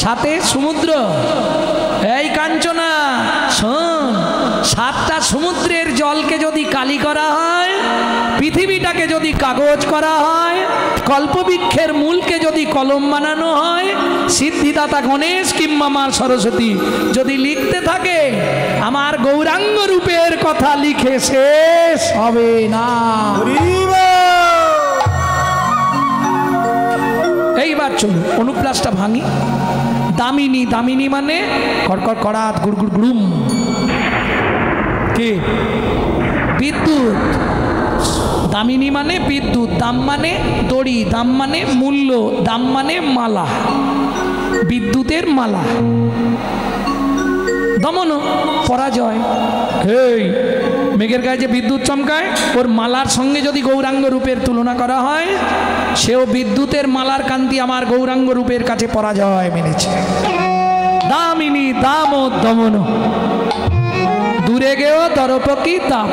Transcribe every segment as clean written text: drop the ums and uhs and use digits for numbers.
সাথে সমুদ্র। এই কাঞ্চনা শোন, 7টা সমুদ্রের জলকে যদি কালি করা হয়, পৃথিবীটাকে যদি কাগজ করা হয়, কল্পবৃক্ষের মূলকে যদি কলম বানানো হয়, সিদ্ধিদাতা গণেশ কিংবা মা সরস্বতী যদি লিখতে থাকে, আমার গৌরাঙ্গ রূপের কথা লিখে শেষ হবে না। এইবার চলুন অনুপ্লাসটা ভাঙি। দামিনী, দামিনী মানে কড়কড় কড়াত গুড়গুড় গুড়ুম, কে? বিদ্যুৎ। দামিনী মানে বিদ্যুৎ, দাম মানে দড়ি, দাম মানে মূল্য, দাম মানে মালা, বিদ্যুতের মালা। দমন পরাজয়। এই মেঘের গায়ে যে বিদ্যুৎ চমকায়, ওর মালার সঙ্গে যদি গৌরাঙ্গ রূপের তুলনা করা হয়, সেও বিদ্যুতের মালার কান্তি আমার গৌরাঙ্গ রূপের কাছে পরাজয় মেনেছে। দামিনী দাম ও দমন, দূরে গেও দর্পকি দাম।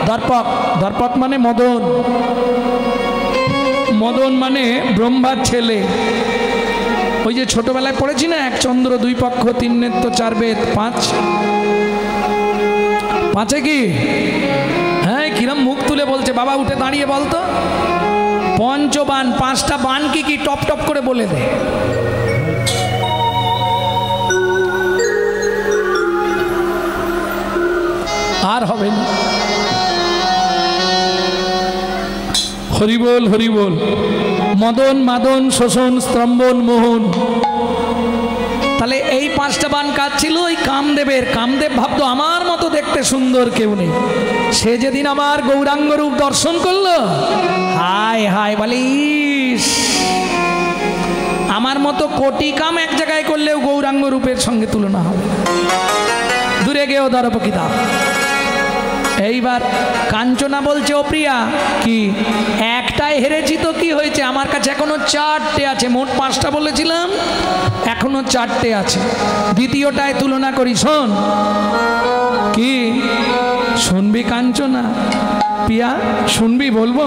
দর্পক, দর্পক মানে মদন, মদন মানে ব্রহ্মার ছেলে। ওই যে ছোটবেলায় পড়েছি না, 1 চন্দ্র 2 পক্ষ 3 নেত্র 4 বেদ 5, পাঁচে কি? হ্যাঁ, কিরম মুখ তুলে বলছে, বাবা উঠে দাঁড়িয়ে বলতো। পঞ্চবান, 5টা বান কি কি টপ টপ করে বলে দে। আর হবে না। হরিবোল হরিবোল। মদন, মাদন, শোষণ, স্তম্ভন, মোহন। তাহলে এই 5টা বান কাজ ছিল ওই কামদেবের। কামদেব ভাবতো আমার মতো দেখতে সুন্দর কেউ নেই। সে যেদিন আমার গৌরাঙ্গ রূপ দর্শন করলো, হায় হায় বলে, ইস, আমার মতো কোটি কাম এক জায়গায় করলেও গৌরাঙ্গ রূপের সঙ্গে তুলনা হবে। দূরে গেও দর্পকি দাম। এইবার কাঞ্চনা বলছে, ও প্রিয়া, কি একটাই হেরেছি তো কি হয়েছে, আমার কাছে এখনো 4টে আছে। মোট 5টা বলেছিলাম, এখনো 4টে আছে। দ্বিতীয়টায় তুলনা করি, শোন। কি শুনবি কাঞ্চনা? প্রিয়া শুনবি? বলবো?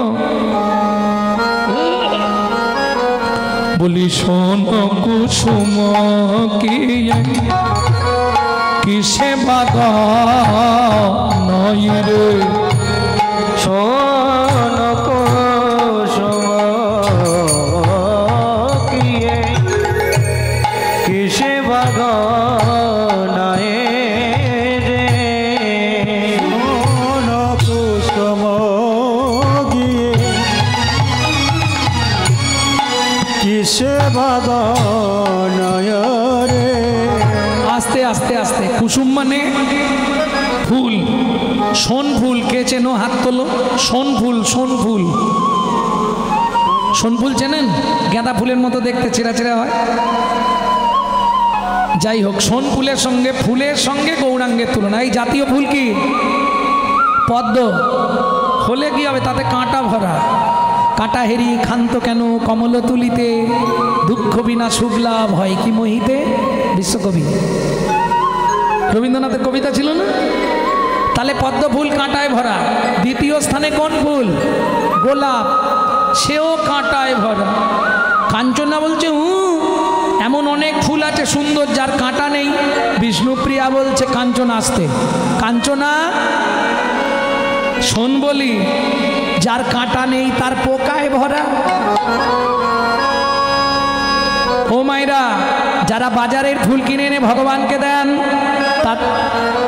বলি শোন কুসুম কি কিসে বাগা নয় রে, শোন কুসুম কিয়ে কিসে বাগা নয় রে, শোন কুসুম গিয়ে কিসে বাগা নয় রে। আস্তে আস্তে আস্তে। কুসুম মানে ফুল, সোন ফুল। কে চেনো? হাত তোলো। সোন ফুল, সোন ফুল। সোন ফুল চেনেন? গাঁদা ফুলের মতো দেখতে, চেরা চেরা হয়। যাই হোক, সোন ফুলের সঙ্গে, ফুলের সঙ্গে গৌরাঙ্গের তুলনা। এই জাতীয় ফুল কি? পদ্ম। হলে কি হবে? তাতে কাঁটা ভরা। কাঁটা হেরি ক্ষান্ত কেন কমল তুলিতে, দুঃখ বিনা শুভলাভ হয় কি মোহিতে। বিশ্বকবি রবীন্দ্রনাথের কবিতা ছিল না? তাহলে পদ্ম ফুল কাঁটায় ভরা। দ্বিতীয় স্থানে কোন ফুল? গোলাপ, সেও কাঁটায় ভরা। কাঞ্চনা বলছে, এমন অনেক ফুল আছে সুন্দর যার কাঁটা নেই। বিষ্ণুপ্রিয়া বলছে, কাঞ্চনা আসতে। কাঞ্চনা শোন বলি, যার কাঁটা নেই তার পোকায় ভরা। ও মাইরা, যারা বাজারের ফুল কিনে এনে ভগবানকে দেন, তার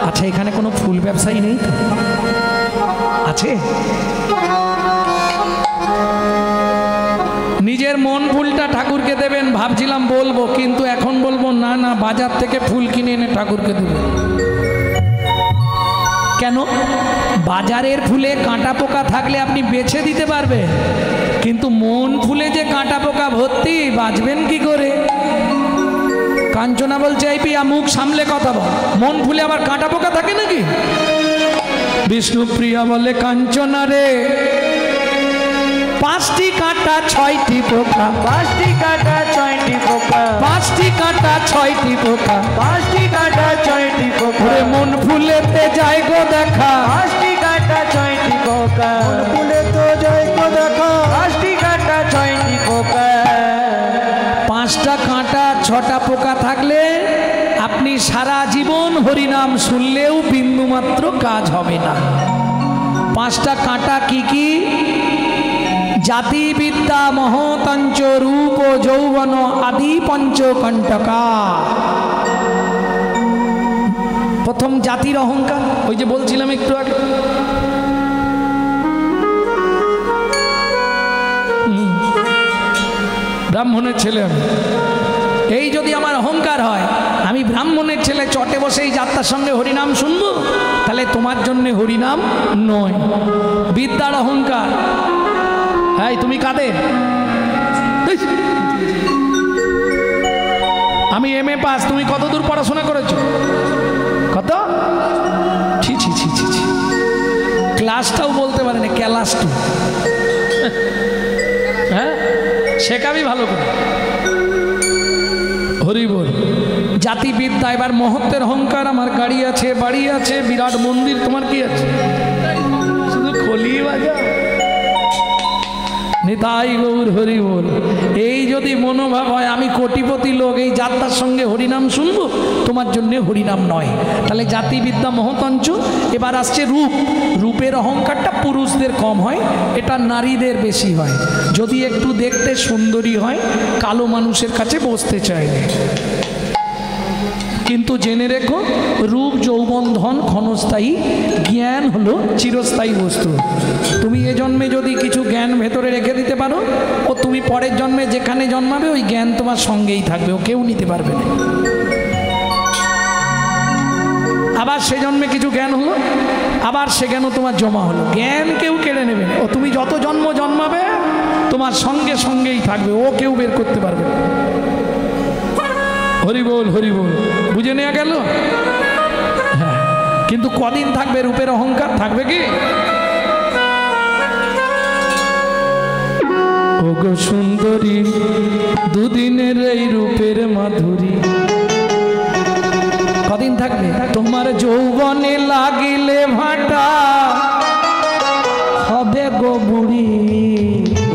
আচ্ছা, এখানে কোনো ফুল ব্যবসায়ী নেই তো? আছে? নিজের মন ফুলটা ঠাকুরকে দেবেন ভাবছিলাম বলবো, কিন্তু এখন বলবো না, না, বাজার থেকে ফুল কিনে এনে ঠাকুরকে দেবেন। কেন? বাজারের ফুলে কাঁটা পোকা থাকলে আপনি বেছে দিতে পারবেন, কিন্তু মন ফুলে যে কাঁটা পোকা ভর্তি, বাঁচবেন কি করে? কাঞ্চনা বলছে, এই পিয়া মুখ সামলে কথা বল, মন ফুলে আবার কাঁটা পোকা থাকে নাকি? বিষ্ণুপ্রিয়া বলে, কাঞ্চনা রে, 5টি কাঁটা 6টি পোকা, 5টি কাঁটা 6টি পোকা, 5টি কাঁটা 6টি পোকা, 5টি কাঁটা 6টি পোকা, মন ফুলেতে যায় গো দেখা। 5টি কাঁটা 6টি পোকা, মন ফুলে তো যায় গো দেখা। 5টি কাঁটা 6টি পোকা, 5টা কাঁটা ছটা পোকা থাকলে আপনি সারা জীবন হরিনাম শুনলেও বিন্দুমাত্র কাজ হবে না। পাঁচটা কাঁটা কি কি? জাতি বিদ্যা মহতঞ্চ রূপ যৌবন আদি পঞ্চকণ্টকা। প্রথম জাতির অহংকার, ওই যে বলছিলাম একটু আগে, ব্রাহ্মণের ছেলে আমি, এই যদি আমার অহংকার হয় আমি ব্রাহ্মণের ছেলে চটে বসে এই যাত্রার সঙ্গে হরিনাম শুনবো, তাহলে তোমার জন্যে হরিনাম নয়। বিদ্যার অহংকার, হ্যাঁ তুমি কাদের? আমি MA পাস, তুমি কত দূর পড়াশোনা করেছো? কত? ছি ছি ছি ছি ছি, ক্লাসটাও বলতে পারে না, ক্লাস 2। হ্যাঁ, শেখাবি ভালো করে। হরি বল। জাতিবিদ্যা, এবার মহত্বের অহংকার, আমার গাড়ি আছে, বাড়ি আছে, বিরাট মন্দির, তোমার কি আছে? শুধু খলি বাজা। নিতাই গৌর হরি বল। এই যদি মনোভাব হয় আমি কোটিপতি লোক, এই যাত্রার সঙ্গে হরিনাম শুনবো, তোমার জন্য হরিনাম নয়। তাহলে জাতিবিদ্যা মহতঞ্চ। এবার আসছে রূপ। রূপের অহংকারটা পুরুষদের কম হয়, এটা নারীদের বেশি হয়। যদি একটু দেখতে সুন্দরী হয়, কালো মানুষের কাছে বসতে চায় না। কিন্তু জেনে রেখো, রূপ যৌবন ধন ক্ষণস্থায়ী, জ্ঞান হলো চিরস্থায়ী বস্তু। তুমি এ জন্মে যদি কিছু জ্ঞান ভেতরে রেখে দিতে পারো, ও তুমি পরের জন্মে যেখানে জন্মাবে ওই জ্ঞান তোমার সঙ্গেই থাকবে, ও কেউ নিতে পারবে না। আবার সে জন্মে কিছু জ্ঞান হলো, আবার সে জ্ঞানও তোমার জমা হলো, জ্ঞান কেউ কেড়ে নেবে না। ও তুমি যত জন্ম জন্মাবে তোমার সঙ্গে সঙ্গেই থাকবে, ও কেউ বের করতে পারবে না। হরি বল, হরি বল। বুঝে নেওয়া গেল? হ্যাঁ, কিন্তু কদিন থাকবে রূপের অহংকার? থাকবে কি? ওগো সুন্দরী, দুদিনের এই রূপের মাধুরী, কদিন থাকবে? তোমার যৌবনে লাগিলে ভাটা হবে গো বুড়ি।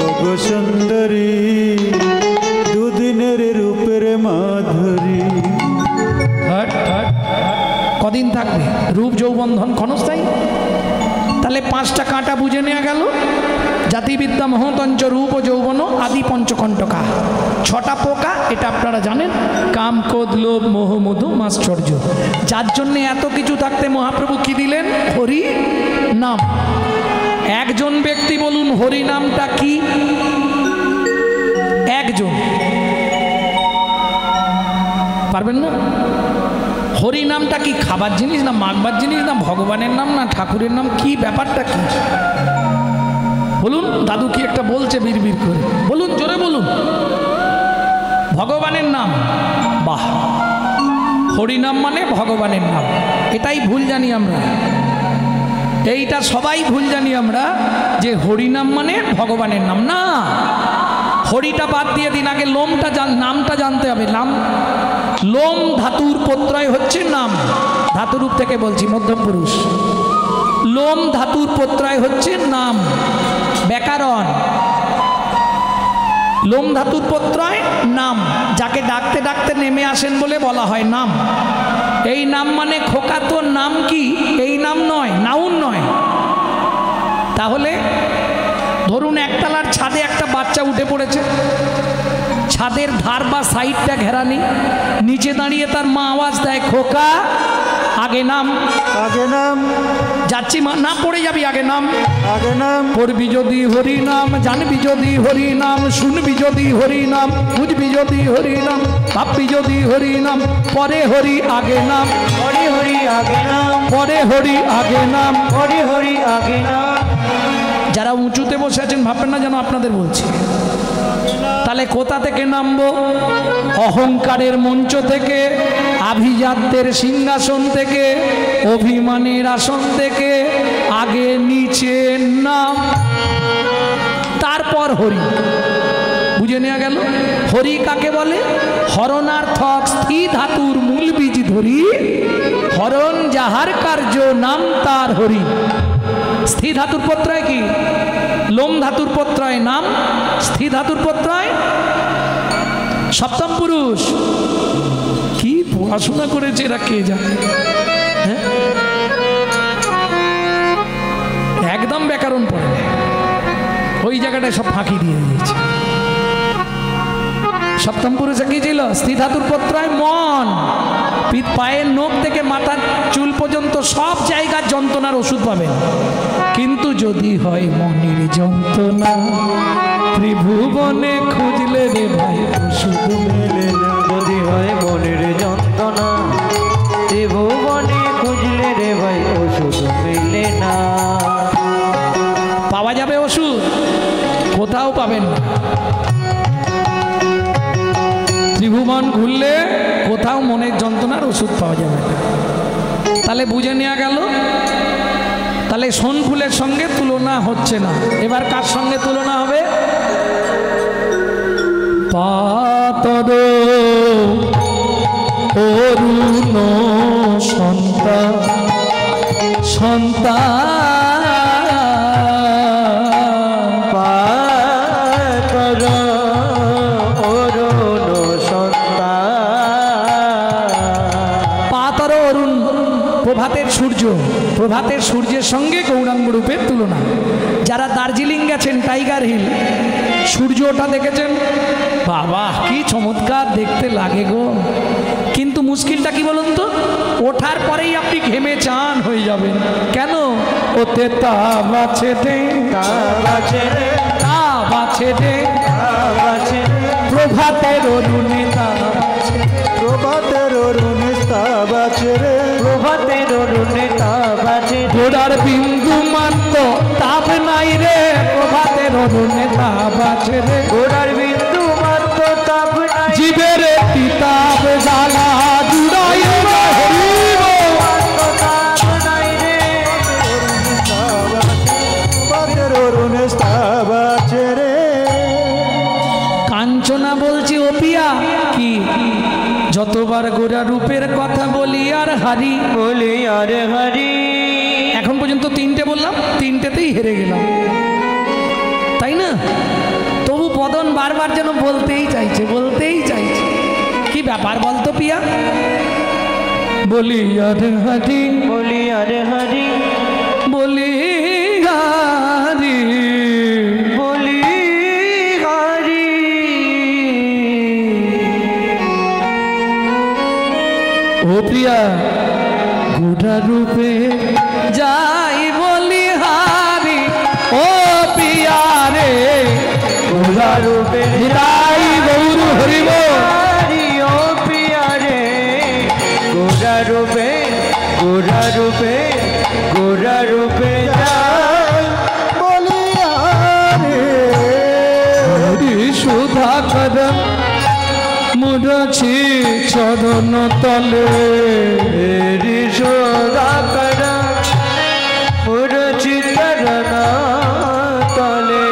ওগো সুন্দরী, দুদিনের রূপের মাধুরী। হট হট, কদিন থাকবে? রূপ যৌবন ধন ক্ষণস্থায়ী। তাহলে পাঁচটা কাঁটা বুঝে নেওয়া গেল। জাতিবিদ্যা মহতঞ্চ রূপ যৌবন আদি পঞ্চকণ্টকা। ছটা পোকা, এটা আপনারা জানেন, কাম ক্রোধ লোভ মোহ মধু মাশ্চর্য। যার জন্যে এত কিছু থাকতে মহাপ্রভু কি দিলেন? হরি নাম। একজন ব্যক্তি বলুন হরি নামটা কি? একজন পারবেন না? হরি নামটা কি খাবার জিনিস, না মাখবার জিনিস, না ভগবানের নাম, না ঠাকুরের নাম? কি ব্যাপারটা কি বলুন? দাদু কি একটা বলছে বিড়বিড় করে, বলুন, জোরে বলুন। ভগবানের নাম। বাহ, হরি নাম মানে ভগবানের নাম। এটাই ভুল জানি আমরা, এইটা সবাই ভুল জানি আমরা, যে হরি নাম মানে ভগবানের নাম। না, হরিটা বাদ দিয়ে দিন, আগে লোমটা নামটা জানতে হবে। নাম, লোম ধাতুর প্রত্যয় হচ্ছে নাম। ধাতুরূপ থেকে বলছি, মধ্যম পুরুষ। লোম ধাতুর প্রত্যয় হচ্ছে নাম। ব্যাকরণ, লোম ধাতুর প্রত্যয় নাম, যাকে ডাকতে ডাকতে নেমে আসেন বলে বলা হয় নাম। এই নাম মানে খোকা, তো নাম কি? এই নাম নয়, নাউন নয়। তাহলে ধরুন একতলার ছাদে একটা বাচ্চা উঠে পড়েছে, ছাদের ধার বা সাইডটা ঘেরা নেই, নিচে দাঁড়িয়ে তার মা আওয়াজ দেয়, খোকা আগে নাম। আগে নাম। যাচ্ছি মা, না পড়ে যাবি, আগে নাম। আগে নাম। পড়বি যদি হরি নাম, জানবি যদি হরি নাম, শুনবি যদি হরি নাম, বুঝবি যদি হরি নাম, ভাববি যদি হরি নাম, পরে হরি আগে নাম। হরি হরি আগে নাম। পরে হরি আগে নাম। হরি হরি আগে নাম। যারা উঁচুতে বসে আছেন ভাববেন না যেন আপনাদের বলছি। তাহলে কোথা থেকে নামবো? অহংকারের মঞ্চ থেকে, আভিজাত্যের সিংহাসন থেকে, অভিমানের আসন থেকে। আগে নিচে নাম, তারপর হরি। বুঝে নেওয়া গেল? হরি কাকে বলে? হরণার্থক স্থি ধাতুর মূল বীজ ধরি, হরণ যাহার কার্য নাম তার হরি। স্থি ধাতুর প্রত্যয় কি? লোম ধাতুর প্রত্যয় নাম, স্থি ধাতুর প্রত্যয় সপ্তম পুরুষ কি পড়াশোনা করেছে এরা কে জানে, হ্যাঁ? একদম ব্যাকরণ পড়ে ওই জায়গাটায় সব ফাঁকি দিয়ে দিয়েছে। সপ্তম পুরুষে কি ছিল? স্থির ধাতুর প্রত্যয় মন। পায়ের নখ থেকে মাথার চুল পর্যন্ত সব জায়গার যন্ত্রণার ওষুধ পাবেন, কিন্তু যদি হয় মনের যন্ত্রণা ত্রিভুবনে খুঁজলে রে ভাই ওষুধ মেলে না। যদি হয় মনের যন্ত্রণা ত্রিভুবনে খুঁজলে রে ভাই ওষুধ মেলে না। পাওয়া যাবে ওষুধ? কোথাও পাবেন না। ত্রিভুবন ঘুরলে কোথাও মনের যন্ত্রণার ওষুধ পাওয়া যাবে না। তাহলে বুঝে নেওয়া গেল, তাহলে সোনফুলের সঙ্গে তুলনা হচ্ছে না। এবার কার সঙ্গে তুলনা হবে? পাতর অরুণ সন্তান প্রভাতের সূর্য, প্রভাতের সূর্যের সঙ্গে গৌরাঙ্গ রূপের তুলনা। যারা দার্জিলিং গেছেন টাইগার হিল, সূর্যটা দেখেছেন? বাবা কি চমৎকার দেখতে লাগে গো, কিন্তু মুশকিলটা কি বলুন তো, ওঠার পরেই আপনি ঘেমে চান হয়ে যাবেন। কেন? ওতে তাপ আছে রে, তাপ আছে রে, তাপ আছে রে, তাপ আছে রে, প্রভাতের অরুণে তাপ আছে, প্রভাতের অরুণে তাপ আছে রে, প্রভাতের অরুণে তাপ আছে। ঘোড়ার বিন্দু মাত্র তাপ নাই রে, প্রভাতের অরুণে তাপ আছে রে, ঘোড়ার বিন্দু মাত্র তাপ নাই, জীবের তাপ জ্বালা জুড়াই কাঞ্চনা বলছি ও পিয়া কি যতবার গোরা রূপের কথা বলি আর হারি, বলি আর হারি। এখন পর্যন্ত তিনটে বললাম, তিনটেতেই হেরে গেলাম, তাই না? তবু বদন বারবার যেন বলতেই চাইছে, বলতেই চাইছে। কি ব্যাপার বলতো পিয়া? বলি আর হারি, বলি আর হারি, বলি হারি, বলি হারি। ও প্রিয়া গোরা রূপে যাই বলি হারি, ও প্রিয়া রে গোরা রূপে যাই গৌর হরিব, ও প্রিয়া রে গোরা রূপে, গোরা রূপে, গোরা রূপে যাই বলি হরি সুধা কর মুরছি চরণ তলে, হরি সোদা কর মুরছি চরণ তলে।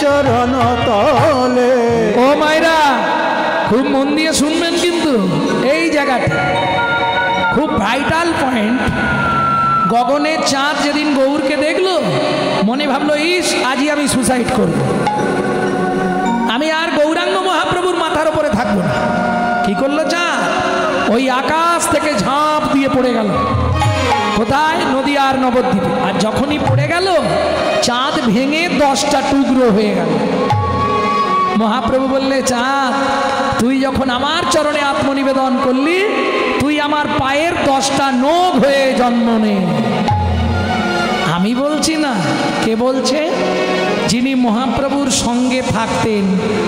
চরণ তলে। ও মাইরা খুব মন দিয়ে শুনবেন, কিন্তু এই জায়গাটা খুব ভাইটাল পয়েন্ট। গগনের চাঁদ যেদিন গৌরকে দেখলো, মনে ভাবলো ইস আজই আমি সুসাইড করব, আমি আর গৌরাঙ্গ মহাপ্রভুর মাথার উপরে থাকবো না। কি করলো চাঁদ? ওই আকাশ থেকে ঝাঁপ দিয়ে পড়ে গেল। কোথায়? নদীয়ার নবদ্বীপে। আর যখনই পড়ে গেল, চাঁদ ভেঙে 10টা টুকরো হয়ে গেল। মহাপ্রভু বললে, চাঁদ তুই যখন আমার চরণে আত্মনিবেদন করলি, তুই আমার পায়ের 10টা নখ হয়ে জন্ম নে। আমি বলছি না, কে বলছে? যিনি মহাপ্রভুর সঙ্গে থাকতেন,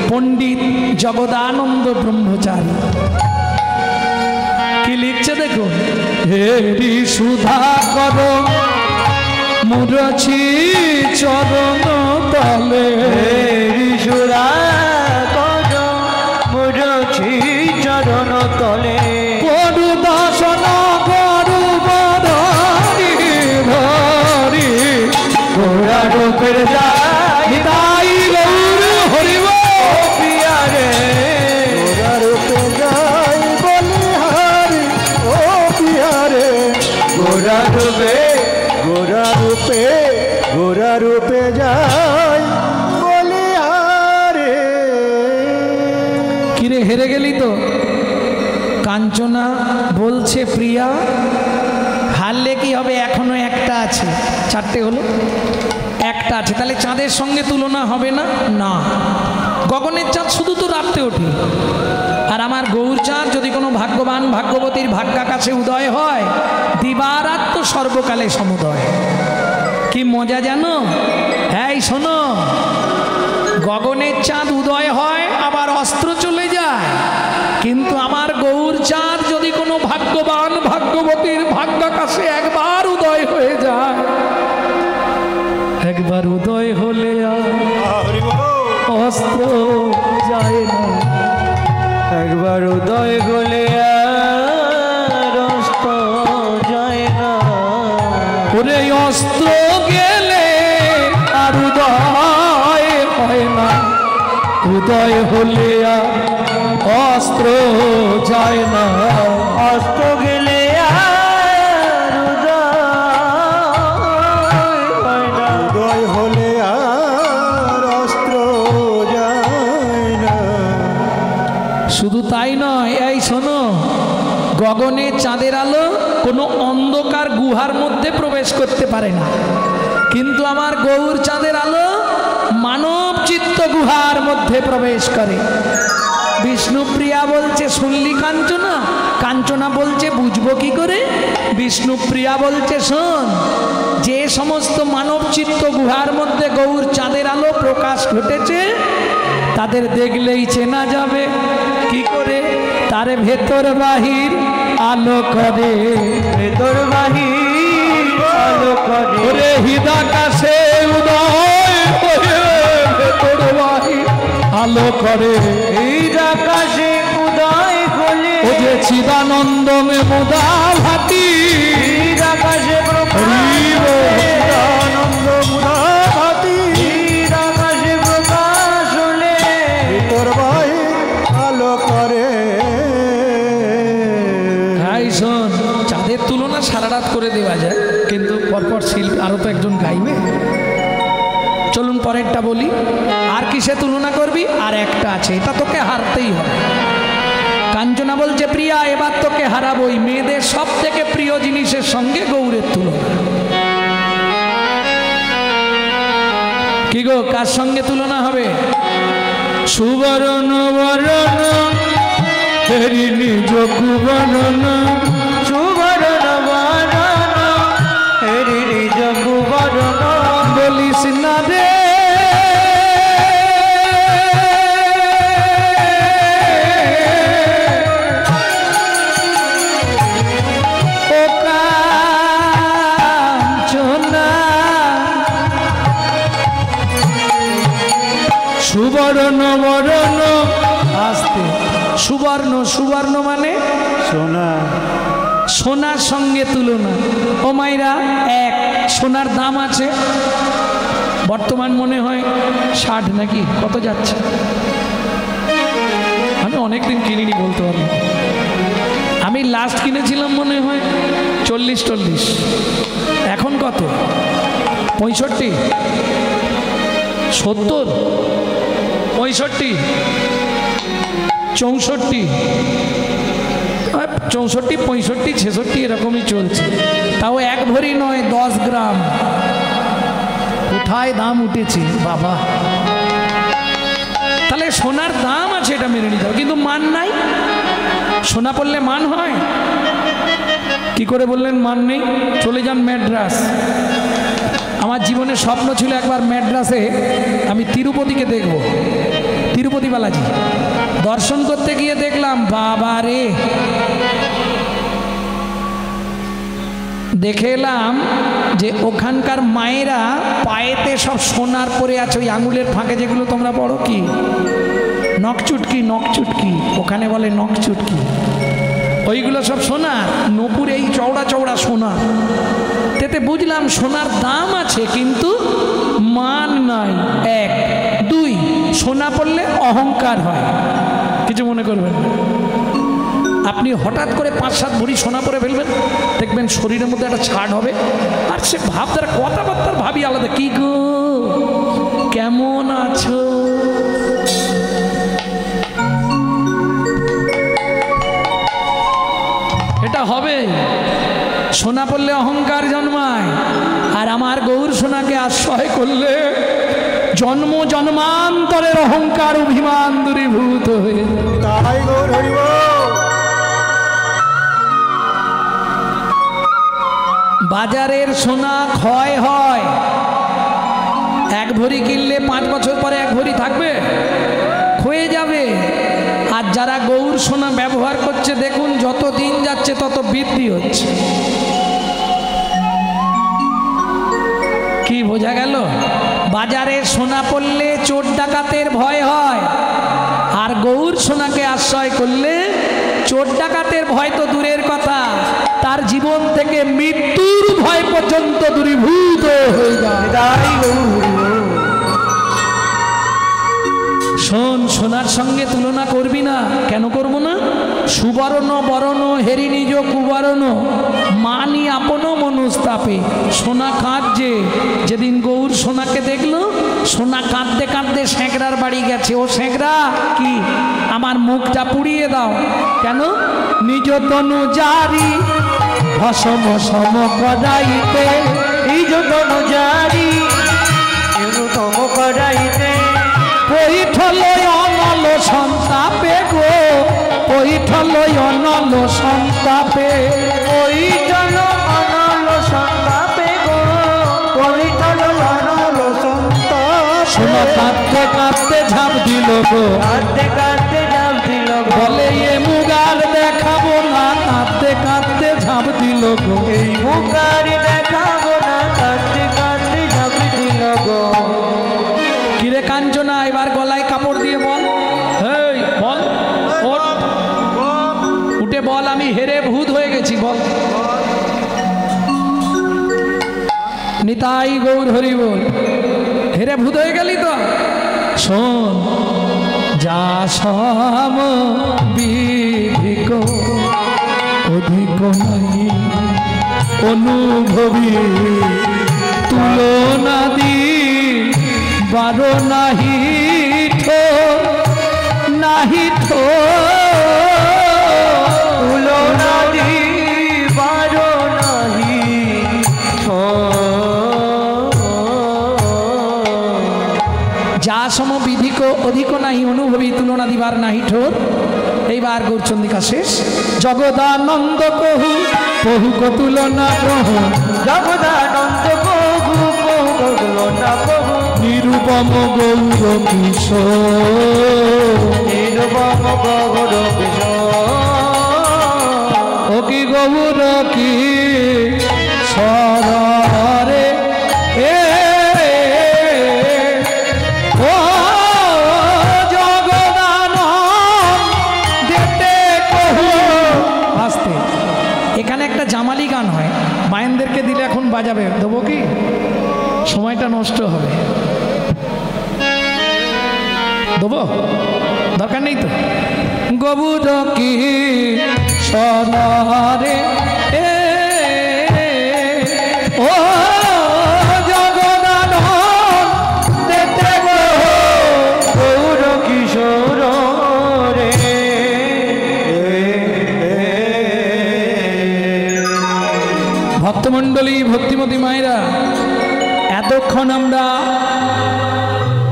পণ্ডিত জগদানন্দ ব্রহ্মচারী। কি লিখছে দেখুন, হেরি সুধা কর মুরছি চরণ তলে, হেরি সুধা কর মুরছি চরণ তলে, পড়ু দর্শন করু বধরি ধরি, ঘোড়া রূপের যাই তাই গৌর হরিব প্রিয়া রে, ঘোড়া রূপে যাই বলে হারি ও প্রিয়া রে, ঘোড়া রূপে যাই বলে হারে। কিরে হেরে গেলি তো? কাঞ্চনা বলছে প্রিয়া, হারলে কি হবে, এখনো একটা আছে, চারটে হলো, একটা আছে, তাহলে চাঁদের সঙ্গে তুলনা হবে না? না, গগনের চাঁদ শুধু তো রাত্রে ওঠে, আর আমার গৌর চাঁদ যদি কোনো ভাগ্যবান ভাগ্যবতীর ভাগ্যাকাশে উদয় হয়, দিবারাত্র সর্বকালে সমুদয়। কি মজা জানো? হ্যাঁ শোনো, গগনের চাঁদ উদয় হয় আবার অস্ত্র চলে যায়, কিন্তু আমার গৌর চাঁদ যদি কোনো ভাগ্যবান ভাগ্যবতীর ভাগ্যাকাশে একবার উদয় হয়ে যায়, একবার উদয় হলে আর অস্ত্র যায় না, একবার উদয় গলে আর অস্ত্র যায় না, ওরে অস্ত্র গেলে আর উদয় হয় না, উদয় হলে আর অস্ত্র যায় না, অস্ত্র গেলে আর উদয় হলে আর অস্ত্র যায় না। শুধু তাই নয়, এই শোনো, গগনে চাঁদের আলো কোনো অন্ধকার গুহার মধ্যে প্রবেশ করতে পারে না, কিন্তু আমার গৌর চাঁদের আলো মানব চিত্ত গুহার মধ্যে প্রবেশ করে। বিষ্ণুপ্রিয়া বলছে শুনলি কাঞ্চনা? কাঞ্চনা বলছে বুঝবো কি করে? বিষ্ণুপ্রিয়া বলছে শোন, যে সমস্ত মানব চিত্ত গুহার মধ্যে গৌর চাঁদের আলো প্রকাশ ঘটেছে, তাদের দেখলেই চেনা যাবে। কি করে? তারে ভেতর বাহির আলো করে, ভেতর বাহির আলো করে, ওরে হৃদাকাশে উদয় হয়ে ভেতর বাহির আলো করে, এই আকাশে উদয় হলে, ও যে চিদানন্দ মে মুদা ভাতি, আকাশে আনন্দ মুদা ভাতি, আকাশে প্রকাশ হলে ভেতর বাহির আলো করে। হ্যাঁ শোন, চাঁদের তুলনা সারা রাত করে দেওয়া যায়, কিন্তু পরপর শিল্পী আরো তো একজন গাইবে। চলুন পরেরটা বলি। আর কিসে তুলনা করবি? আর একটা আছে, এটা তোকে হারতেই হবে। কাঞ্চনা বলছে প্রিয়া, এবার তোকে হারাবই, মেয়েদের সব থেকে প্রিয় জিনিসের সঙ্গে গৌরের তুলনা। কি গো, কার সঙ্গে তুলনা হবে? সুবর্ণ বরণ হেরি নিজ কুবরণ, সুবর্ণ বরণ হেরি নিজ কুবরণ, বলিস না রে ও কাঞ্চনা, সুবর্ণ বরণ, আস্তে, সুবর্ণ, সুবর্ণ মানে সোনা, সোনার সঙ্গে তুলনা। ও মাইরা, এক সোনার দাম আছে বর্তমান মনে হয় 60 নাকি কত যাচ্ছে, আমি অনেকদিন কিনিনি বলতে পারবো। আমি লাস্ট কিনেছিলাম মনে হয় 40-40, এখন কত? 65, 70, 65, 64, 64, 65, 66 এরকমই চলছে, তাও 1 ভরি নয়, 10 গ্রাম। কোথায় দাম উঠেছে বাবা! তাহলে সোনার দাম আছে, এটা মেনে নিতে হবে, কিন্তু মান নাই। সোনা পড়লে মান হয়? কি করে বললেন মান নেই? চলে যান ম্যাড্রাস, আমার জীবনে স্বপ্ন ছিল একবার ম্যাড্রাসে আমি তিরুপতিকে দেখব, তিরুপতি বালাজি দর্শন করতে গিয়ে দেখলাম বাবা রে, দেখে এলাম যে ওখানকার মায়েরা পায়েতে সব সোনার পরে আছে, ওই আঙুলের ফাঁকে যেগুলো তোমরা বড় কি নকচুটকি, নকচুটকি ওখানে বলে নকচুটকি, ওইগুলো সব সোনার, নূপুর এই চওড়া চওড়া সোনা। তেতে বুঝলাম সোনার দাম আছে কিন্তু মান নাই। এক, দুই, সোনা পড়লে অহংকার হয়, কিছু মনে করবেন না। আপনি হঠাৎ করে 5-7 ভরি সোনা পরে ফেলবেন, দেখবেন শরীরের মধ্যে একটা ছাড় হবে, আর সে ভাবতার কথাবার্তার ভাবি আলাদা, কি গো কেমন আছো, এটা হবে। সোনা পড়লে অহংকার জন্মায়, আর আমার গৌর সোনাকে আশ্রয় করলে জন্ম জন্মান্তরের অহংকার অভিমান দূরীভূত হয়ে তাই গৌর হরিব। বাজারের সোনা ক্ষয় হয়, 1 ভরি কিনলে 5 বছর পরে 1 ভরি থাকবে, ক্ষয়ে যাবে। আর যারা গৌর সোনা ব্যবহার করছে দেখুন যত দিন যাচ্ছে তত বৃদ্ধি হচ্ছে। কি বোঝা গেল? বাজারে সোনা পড়লে চোর ডাকাতের ভয় হয়, আর গৌর সোনাকে আশ্রয় করলে চোর ডাকাতের ভয় তো দূরের কথা, তার জীবন থেকে মৃত্যুর ভয় পর্যন্ত দূরীভূত হয়ে যায়। শোন, সোনার সঙ্গে তুলনা করবি না। কেন করব না? সুবর্ণ বরণ হেরি নিজ কুবরণ, মানি আপন মনস্তাপে। সোনা কাঁদছে, যেদিন গৌর সোনাকে দেখলো, সোনা কাঁদতে কাঁদতে স্যাঁকড়ার বাড়ি গেছে। ও স্যাঁকড়া, কি আমার মুখটা পুড়িয়ে দাও। কেন? নিজ তনু জারি ভসম সম করাইতে, নিজ তনু জারি সম করাইতে, পৈঠল অনল সন্তাপে গো, পৈঠল অনল সন্তাপে, পৈঠল অনল সন্তাপে গো, পৈঠল অনল সন্তাপে। সোনা কাঁদতে কাঁদতে ঝাঁপ দিল গো, কাঁদতে কাঁদতে ঝাঁপ দিল গো, বলে এ মুগার দেখাবো না, কাঁদতে কাঁদতে ঝাঁপ দিল গো, এই মুখার দেখাবো না, কাঁদতে কাঁদতে ঝাঁপ দিল গো। কিরে কাঞ্চনা, এবার গলায় কাপড় দিয়ে বল, এই বল, ওঠ, উঠে বল আমি হেরে ভূত হয়ে গেছি, বল। নিতাই গৌর হরি বল। হেরে ভূত হয়ে গেলি তো? শোন, যা সম বিধিক অধিক নাই, অনুভবী তুলনা দি বারো নাহি ঠো, নাহি ঠো, তুলনা দি বারো নাহি ঠো। যা সম বিধিক অধিক নাহি অনুভবী তুলনা দিবার নাহি ঠোর। এইবার গৌরচন্দিকা শেষ। জগদানন্দ কহু বহুক তুলনা কহ, জগদানন্দ প্রভু বহু তুলনা প্রভু, নিরূপম গৌর কিশোর, নিরূপম গৌর কিশোর। ও কি গৌর কি সরে এ, ও জগদানন্দ দেতে কহু। আস্তে, এখানে একটা জামালি গান হয়, মায়েনদেরকে দিলে এখন বাজাবে, দেবো কি? সময়টা নষ্ট হবে, দেবো? দরকার নেই তো। গবুর কি সনারে এ, ও জগদানন্দ দেতে গো, গৌর কিশোর রে। ভক্তমণ্ডলী, ভক্তিমতী মায়েরা, এতক্ষণ আমরা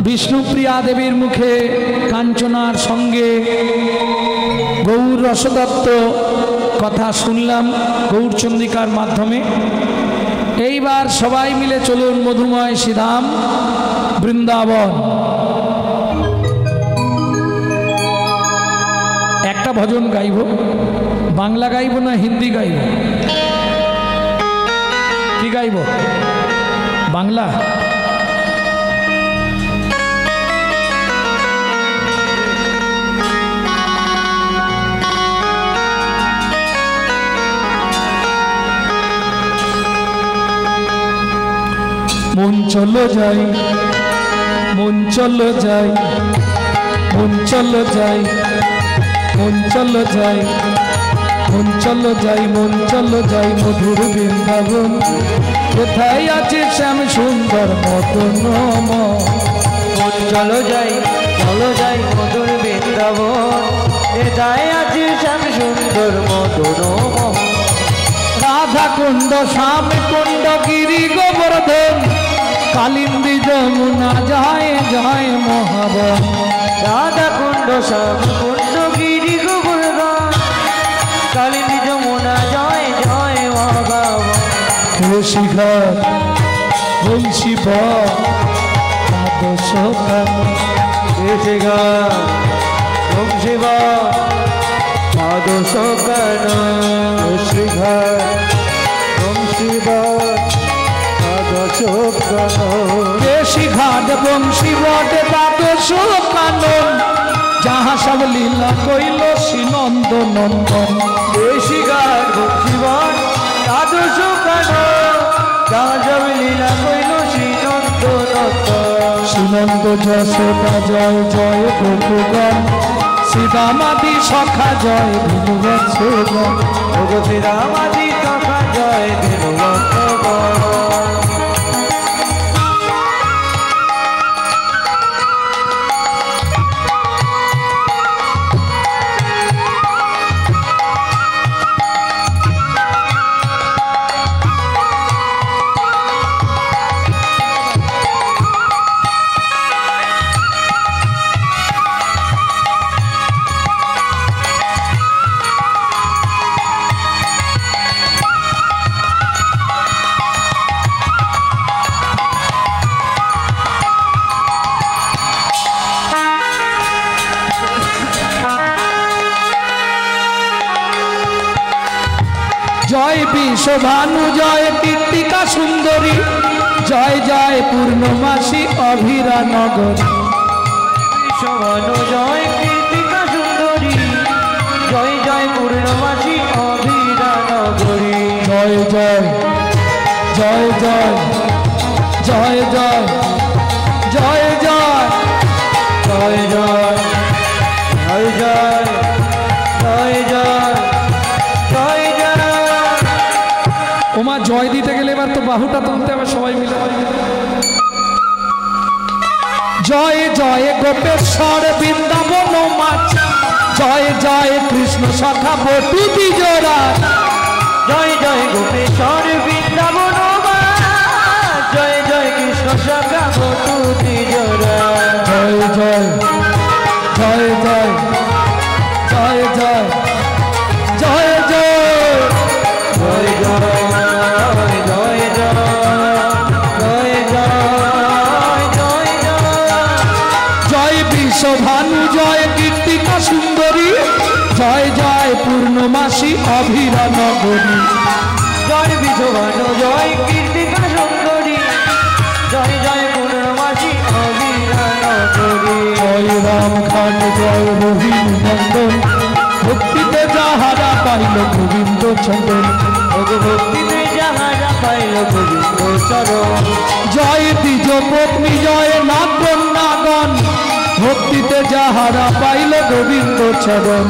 বিষ্ণুপ্রিয়া দেবীর মুখে কাঞ্চনার সঙ্গে গৌর রসদত্ত কথা শুনলাম গৌরচন্দিকার মাধ্যমে। এইবার সবাই মিলে চলুন মধুময় শ্রীধাম বৃন্দাবন। একটা ভজন গাইব, বাংলা গাইব না হিন্দি গাইব? কি গাইব? বাংলা। মন চলো যাই, মন চলো যাই, মন চলো যাই, মন চলো যাই, মন চলো যাই, মন চলো যাই মধুর বৃন্দাবন। কোথায় আছে শ্যাম সুন্দর মদন? মন চলো যাই, চলো যাই মধুর বৃন্দাবন। কোথায় আছে শ্যাম সুন্দর মদন? রাধা কুণ্ড, শ্যাম কুণ্ড, গিরি গোবর্ধন, কালিন্দী যমুনা জয় জয় মহাবন। রাধা কুণ্ড, শ্যাম কুণ্ড, গিরি গোবর্ধন, কালিন্দী যমুনা জয় জয় মহাবন। শিখর বংশী বংশী পাদশোকান শ্রীঘর বংশী দেশি ঘাট বংশী বটে পাদশোকান, যাহা সব লীলা কইল শ্রীনন্দ নন্দন। দেশি ঘাট বংশী বট পাদশোকান, যাহা সব লীলা কইল শ্রীনন্দ নন্দন। শ্রীনন্দ যশোদা জয় জয় গোপগণ, শ্রীরামাদি সখা জয় ধীরবৎসগণ। শ্রীরামাদি সখা জয় ধীরবৎসগণ। জয় বিশ্বভানু, জয় কীর্তিকা সুন্দরী, জয় জয় পূর্ণমাসী অভিরা নগর। বিশ্বভানু জয় কীর্তিকা সুন্দরী, জয় জয় পূর্ণমাসী অভিরা নগরী। জয় জয় জয় জয় জয় জয় জয় জয় জয় জয় জয় জয় জয় জয় জয় জয়। ওমা জয় দিতে গেলে এবার তো বাহুটা তুলতে হবে সবাই মিলে। জয় জয় গোপেশ্বর বৃন্দাবন মাছ, জয় জয় কৃষ্ণ সখা বটু বিজোরা। জয় জয় গোপেশ্বর বৃন্দাবন মাছ, জয় জয় কৃষ্ণ সখা বটু বিজোরা। জয় জয় জয় জয় জয় জয় জয় জয় জয় জয় জয় জয় জয় জয় জয়। জয় বিশ্বভানু, জয় কীর্তিকা সুন্দরী, জয় জয় পূর্ণমাসী অভিরা নগরী। জয় বিশ্বভানু, জয় কীর্তিকা সুন্দরী, জয় জয় পূর্ণমাসী অভিরা নগরী। জয় রাম খান, জয় রহিম নন্দন, ভক্তিতে যাহারা পাইল গোবিন্দ চরণ। ভক্তিতে যাহারা পাইল গোবিন্দ চরণ। জয় দ্বিজ পত্নী, জয় নাগন নাগন, ভক্তিতে যাহারা পাইল গোবিন্দ চরণ।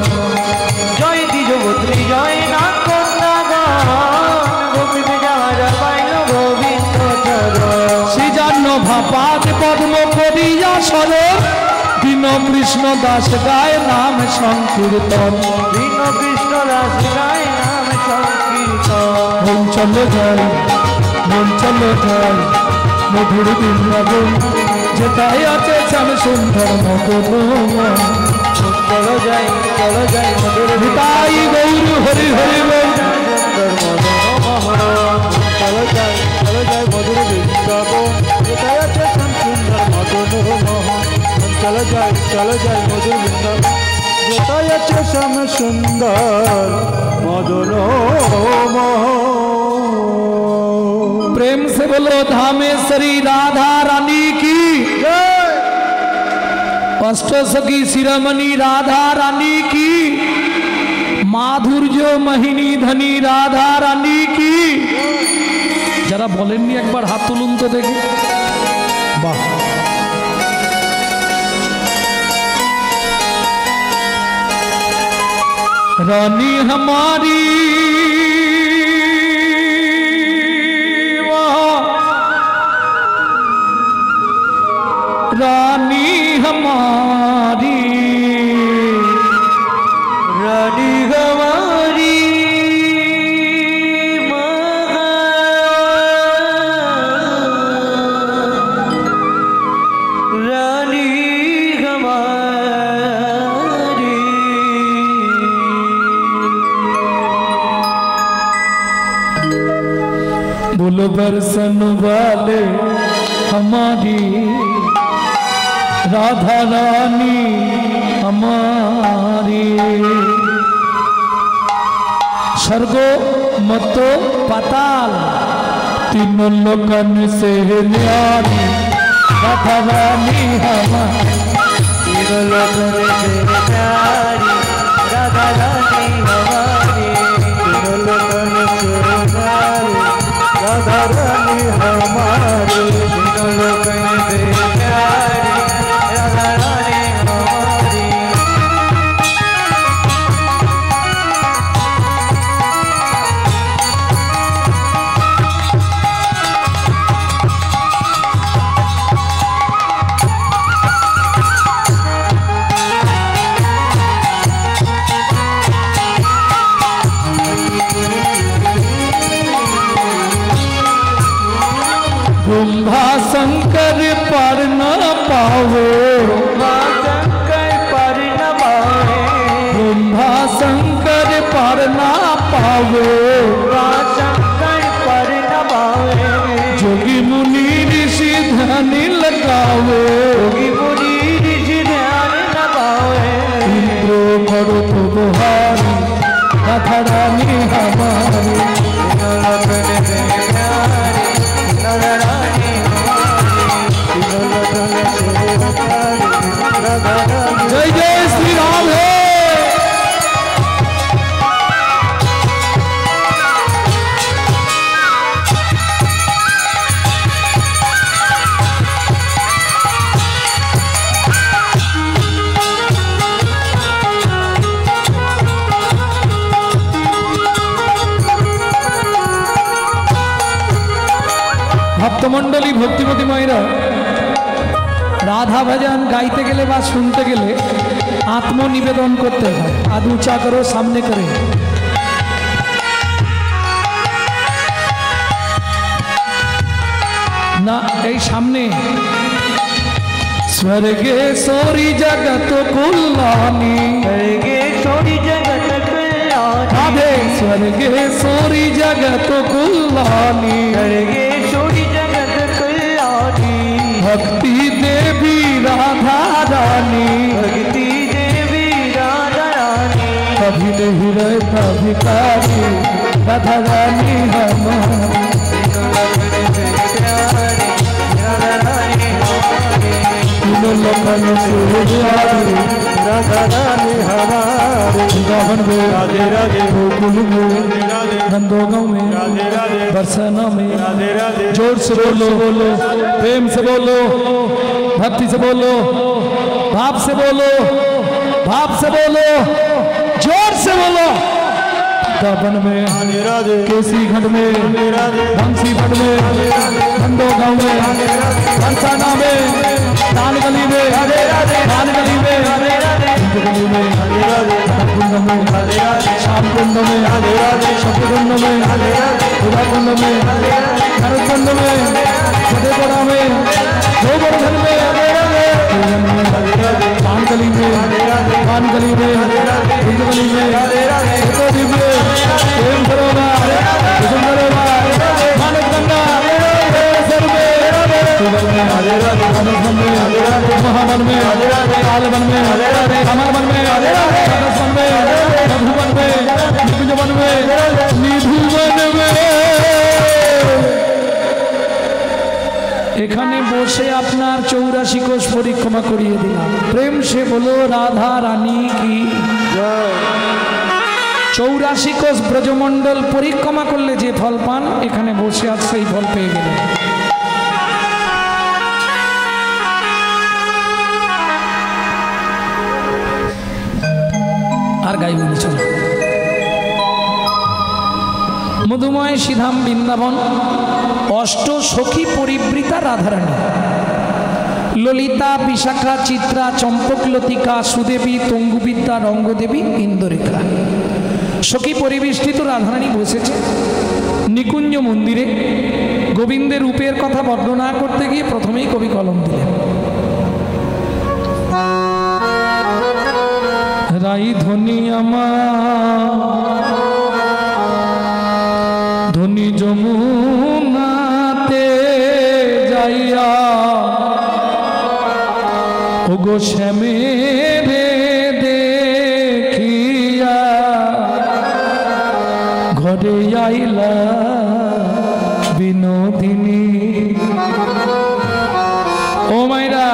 জয় দ্বিজপত্নী, জয় নাগন নাগন, ভক্তিতে যাহারা পাইল গোবিন্দ চরণ। শ্রীজান্ন ভাপাদ পদ্ম করিয়া সরণ, দীন কৃষ্ণ দাস গায় নাম সংকীর্তন। দীন কৃষ্ণ দাস গায় নাম সংকীর্তন। মন চলো যাই, মন চলো যাই মধুর বৃন্দাবন, যেটাই আছে শ্যাম সুন্দর মদন। চলো যাই, চলো যাই মধুর তাই গৌর হরি হরি বল। সুন্দর মদন মোহন। চলো যাই। বৃন্দাবন কোথায় আছে শ্যাম সুন্দর মদন মোহন চলো যাই মধুর বৃন্দাবন কোথায় আছে শ্যাম সুন্দর মদন মোহন। प्रेम से बोलो धामेश्वरी राधा रानी की अष्ट सखी शिरोमणि राधा रानी की माधुर्य महिनी धनी राधा रानी की। जरा बोलेंनी एक बार हाथ तुलुन तो देखे वाह रानी हमारी रानी हमारी रानी हमारी रानी हमारी बोलो बरसन वाले हमारी राधा रानी हमारी। स्वर्गो मतो पाताल तीनों लोकन से न्यारी राधा रानी हमारी। तीनों लोकन से न्यारी राधा रानी हमारी। तीनों लोकन से न्यारी राधा रानी हमारी। तीनों लोकन से न्यारी राधा रानी हमारी। ब्रह्मा शंकर पर न पावे शंकर पर न पावे। ब्रह्मा शंकर पर न पावे शंकर पर न पावे। जोगी मुनि ऋषि ध्यानि लगावे योगी मुनि ऋषि ध्यान न पावे। इंद्रो करो तो बुहारी राधा रानी हमारी। तीनों लोकन से न्यारी राधा रानी हमारी। तीनों लोकन से न्यारी राधा रानी। जय जय श्री राम है। ভক্তমণ্ডলী ভক্তিমতী মায়েরা রাধা ভজন গাইতে গেলে বা শুনতে গেলে আত্মনিবেদন করতে হয়। হাত উঁচা করো সামনে করে। না এই সামনে स्वर्गे सोरी जगत कुल्लानी स्वर्गे सोरी जगत कल्याणी। राधे स्वर्गे सोरी जगत कुल्लानी स्वर्गे सोरी जगत कल्याणी। भक्ति देवी राधा रानी भक्ति देवी राधा रानी। कभी नहीं रहता भिखारी राधा रानी हमारी। तीनों लोकन से न्यारी राधा रानी हमारी। वृंदावन में राधे राधे गोकुल में राधे नंदोगांव में राधे राधे बरसाना में राधे राधे। जोर से बोलो प्रेम से बोलो भक्ति से बोलो भाव से बोलो भाव से बोलो जोर से बोलो। वृंदावन में राधे राधे केसी खंड में बंसी खंड में नंदोगांव में बरसाना में दान गली में दान गली में गली में कुंड में श्याम कुंड में सत्य कुंड में उदा कुंड में नर कुंड में छोटेपड़ा में गोवर्धन में दान गली में गली में गली में दिव्य प्रेम सरोवर मानव गंगा वन में काल वन में कमल वन में सदस वन में मधु वन में निकुंज वन में निधु वन में এখানে বসে আপনার 84 কোষ পরিক্রমা করিয়ে দিলাম। প্রেম সে বলো রাধা রানী কি। 84 কোষ ব্রজমণ্ডল পরিক্রমা করলে যে ফল পান, এখানে বসে আজ সেই ফল পেয়ে গেলেন। আর গাই বলি চলো। মধুময় শ্রীধাম বৃন্দাবন, অষ্ট সখী পরিবৃতা রাধারানী, ললিতা, বিশাখা, চিত্রা, চম্পক, লতিকা, সুদেবী, তঙ্গুবিদ্যা, রঙ্গদেবী, ইন্দুরেখা, সখী পরিবেষ্টিত রাধারানী বসেছে নিকুঞ্জ মন্দিরে। গোবিন্দের রূপের কথা বর্ণনা করতে গিয়ে প্রথমেই কবি কলম দিলেন। রাই ধনী আমার ধনী যমুনাতে যাইয়া ওগো শ্যামেরে দেখিয়া ঘরে আইলা বিনোদিনী। ও মাইরা,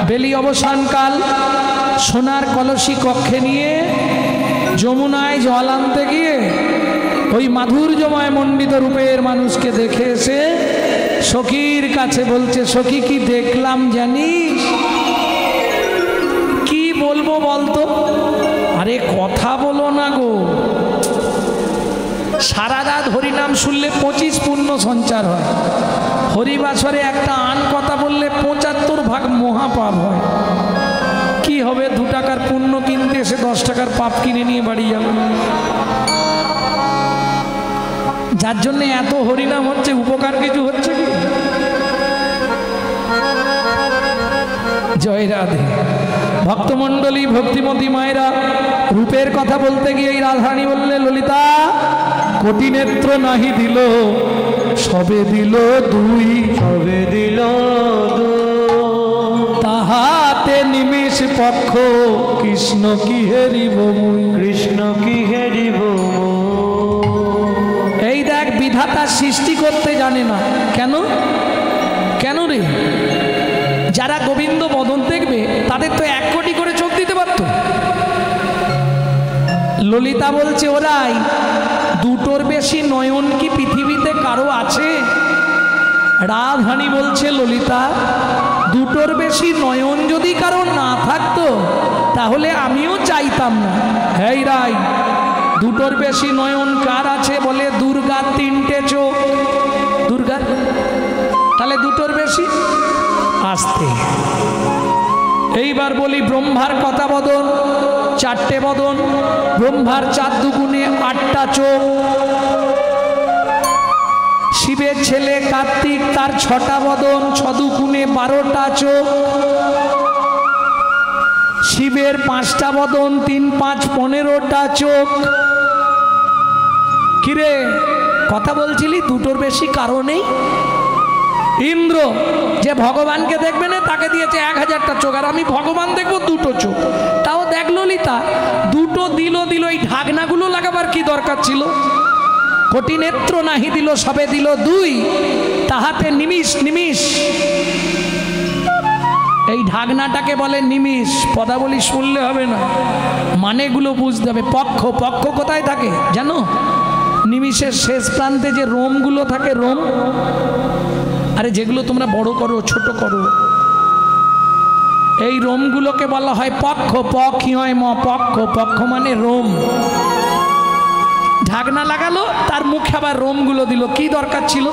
বেলি অবসানকাল সোনার কলসি কক্ষে নিয়ে যমুনায় জল আনতে গিয়ে ওই মাধুর্যময় মণ্ডিত রূপের মানুষকে দেখে এসে সখীর কাছে বলছে, সখী কি দেখলাম জানিস? কি বলবো বলতো? আরে কথা বলো না গো, সারা রাত হরিনাম শুনলে 25 পুণ্য সঞ্চার হয়। হরিবাসরে একটা আন কথা বললে 75 ভাগ মহাপাপ হয়। কি হবে? 2 টাকার পুণ্য কিনতে এসে 10 টাকার পাপ কিনে নিয়ে বাড়ি যাবে। যার জন্য এত হরিনাম হচ্ছে, উপকার কিছু হচ্ছে কি? জয় রাধে। ভক্তমণ্ডলী, ভক্তিমতী মায়েরা, রূপের কথা বলতে গিয়ে এই রাধারানী বললে, ললিতা কোটি নেত্র নাহি দিল, সবে দিল দুই, সবে দিল তাহাতে নিমিষ পক্ষ কৃষ্ণ কি হেরিব মুই, কৃষ্ণ কি হেরিব। এই দেখ, বিধাতা সৃষ্টি করতে জানে না। কেন? কেন রে? যারা গোবিন্দ বদন দেখবে তাদের তো 1 কোটি করে চোখ দিতে পারত। ললিতা বলছে, ওরাই 2টোর বেশি নয়ন কি পৃথিবীতে কারো আছে? রাধারানী বলছে, ললিতা 2টোর বেশি নয়ন যদি কারো না থাকতো তাহলে আমিও চাইতাম না। হেই রাই, 2টোর বেশি নয়ন কার আছে? বলে দুর্গা 3টে চোখ। দুর্গা, তাহলে 2টোর বেশি আসতে। এইবার বলি, ব্রহ্মার কথা বদন 4টে বদন, ব্রহ্মার 4 দুগুণে 8টা চোখ। শিবের ছেলে কার্তিক, তার 6টা বদন, 6 দুগুণে 12টা চোখ। শিবের 5টা বদন, 3 5 15টা চোখ। কিরে কথা বলছিলি 2টোর বেশি কারণেই? ইন্দ্র যে ভগবানকে দেখবে না তাকে দিয়েছে 1000টা চোখ, আর আমি ভগবান দেখবো 2টো চোখ। তাও দেখ ললিতা, 2টো দিল। এই ঢাকনাগুলো লাগাবার কি দরকার ছিল? কোটি নেত্র নাহি দিল, সবে দিল 2, তাহাতে নিমিষ। নিমিষ, এই ঢাকনাটাকে বলে নিমিষ। পদাবলী শুনলে হবে না, মানেগুলো বুঝতে হবে। পক্ষ, পক্ষ কোথায় থাকে জানো? নিমিষের শেষ প্রান্তে যে রোমগুলো থাকে, রোম। আরে যেগুলো তোমরা বড় করো, ছোট করো, এই রোমগুলোকে বলা হয় পক্ষ। পক্ষী হয় ম, পক্ষ। পক্ষ মানে রোম। ঢাকনা লাগালো, তার মুখে আবার রোমগুলো দিল। কি দরকার ছিল?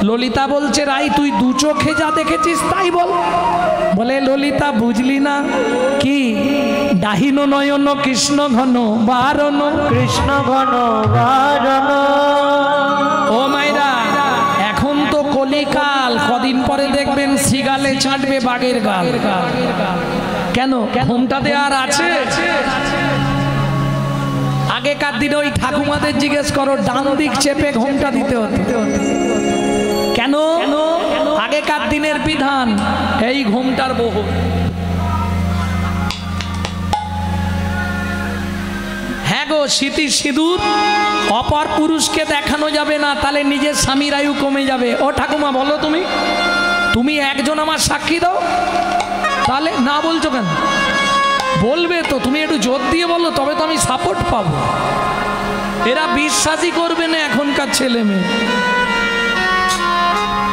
ললিতা বলছে, রাই তুই 2 চোখে যা দেখেছিস তাই বল। বলে, ললিতা বুঝলি না কি? ডাহিন নয়ন কৃষ্ণ ঘন বারণ, কৃষ্ণ ঘন বারণ। ও মাইরা, এখন তো কলিকাল, কদিন পরে দেখবেন সিগালে ছাঁটবে বাঘের গাল। কেন? ঘুমটাতে আর আছে? আগেকার দিনে ওই ঠাকুমাদের জিজ্ঞেস করো, ডান দিক চেপে ঘুমটা দিতে হতো। কেন? আগেকার দিনের বিধান, এই ঘোমটার বহু। হ্যাঁ গো, স্মৃতি সিঁদুর অপর পুরুষকে দেখানো যাবে না, তাহলে নিজের স্বামীর আয়ু কমে যাবে। ও ঠাকুমা বলো, তুমি একজন আমার সাক্ষী দাও। তাহলে না বলছো কেন? বলবে তো, তুমি একটু জোর দিয়ে বলো, তবে তো আমি সাপোর্ট পাবো। এরা বিশ্বাসই করবে না এখনকার ছেলে মেয়ে।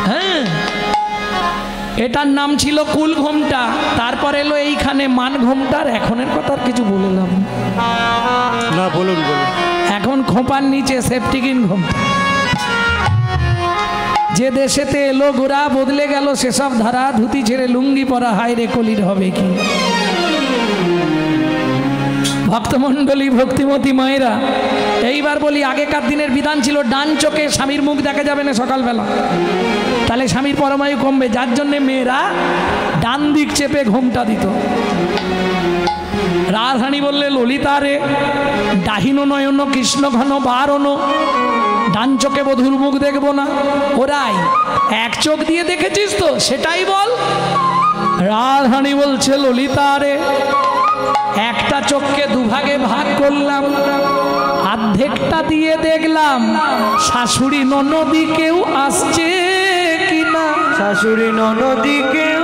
হ্যাঁ, এটার নাম ছিল কুল ঘোমটা, তারপর এলো এইখানে মান ঘোমটার। এখনের কথা আর কিছু বললাম না, বলুন বলুন। এখন খোপার নিচে সেফটিকিন ঘোমটা। যে দেশেতে এলো গোরা বদলে গেল সেসব ধারা, ধুতি ছেড়ে লুঙ্গি পরা, হায় রে কলির হবে কি। ভক্তমণ্ডলী, ভক্তিমতী মায়েরা, এইবার বলি, আগেকার দিনের বিধান ছিল ডান চোখে স্বামীর মুখ দেখা যাবে না সকালবেলা, তাহলে স্বামীর পরমায়ু কমবে। যার জন্যে মেয়েরা ডান দিক চেপে ঘোমটা দিত। রাধারানী বললে, ললিতা রে ডাহিনো নয়ন কৃষ্ণ ঘন বারণ, ডান চোখে বধুর মুখ দেখবো না। ওরাই এক চোখ দিয়ে দেখেছিস তো, সেটাই বল। রাধারানী বলছে, ললিতা রে একটা চোখকে দুভাগে ভাগ করলাম, অর্ধেকটা দিয়ে দেখলাম শাশুড়ি ননদি কেউ আসছে কিনা। শাশুড়ি ননদি কেউ